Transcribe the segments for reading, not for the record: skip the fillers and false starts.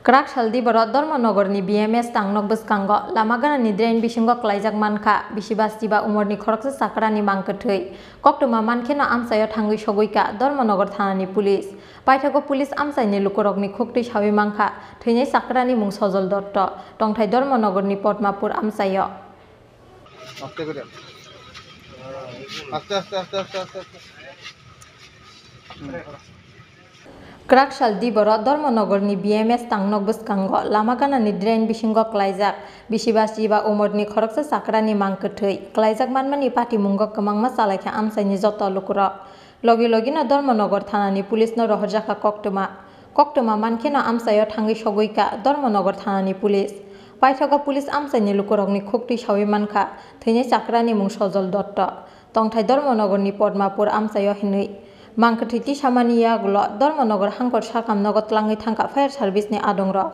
Krak saldi borot Dormonogorni BMS tangnok bwskango lama ganani drain bisingo klaijak manka bisibasti ba umorni khoroksa sakrani mangkethei koktoma mankheno amsayo thangui sogoika Dormonogor thanani pulis paithago pulis amsaini lukorokni khukti sawi mangkha theinai sakrani mung Sojol Dotto tongthai Dormonogorni Potmapur amsayo Krak saldi borot Dormonogorni BMS tangnok bwskango lama ganani drain bisingo klaijak bisibasti ba umorni khoroksa sakrani mangkethei klaijak manmani pati mungo kwmangma chalaikha amsaini joto lukurok logi logino Dormonogor thanani pulisno rohorjaka koktoma mankheno amsayo thangui sogoika Dormonogor thanani pulis paithago pulis amsaini lukurokni khukti sawi mankha theinai sakrani mung Sojol Dotto tongthai Dormonogorni Potmapur amsayo hinui mangkethiti samani yagulo Dormonogor hangkor sakam nogot langui thangka fire service ni adongrok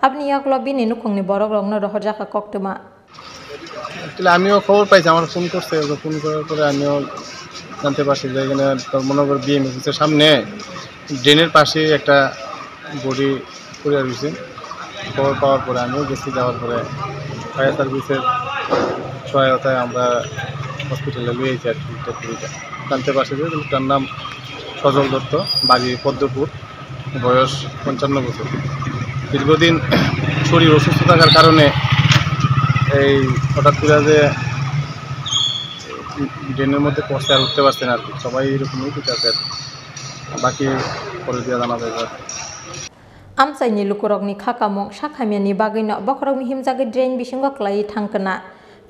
abni yagulo bini nukhungni borokrokno rohorjaka koktoma আমিও খবর পাইছি আমার phone করছে phone করার পরে আমিও জানতে পারছি যে এখানে ধর্মনগর বিএমএস এর সামনে ড্রেনের পাশে একটা বডি পড়ে রয়েছে খবর পাওয়ার পরে আমিও গেছি যাওয়ার পরে ফায়ার সার্ভিসের সহায়তায় আমরা হসপিটালে নিয়ে এসেছি আর কি জানতে পারছি যে তার নাম সজল দত্ত বাড়ি পদ্মপুর বয়স 55 বছর দীর্ঘদিন শরীর অসুস্থ থাকার কারণে এই হঠাৎ করে যে ড্রেনের মধ্যে পড়ছে আর উঠতে পারছে না আর কি সবাই এরকমই ঠিক আছে বাকি পরে দিয়ে জানা যাবে amsaini lukurokni khakamung sakhamiani bagino bokrokni himjagi drain bisingo klai thangkana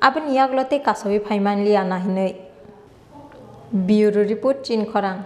aboni yaglo te kasawi phaimanliana hinui Bureau Report Chin Khorang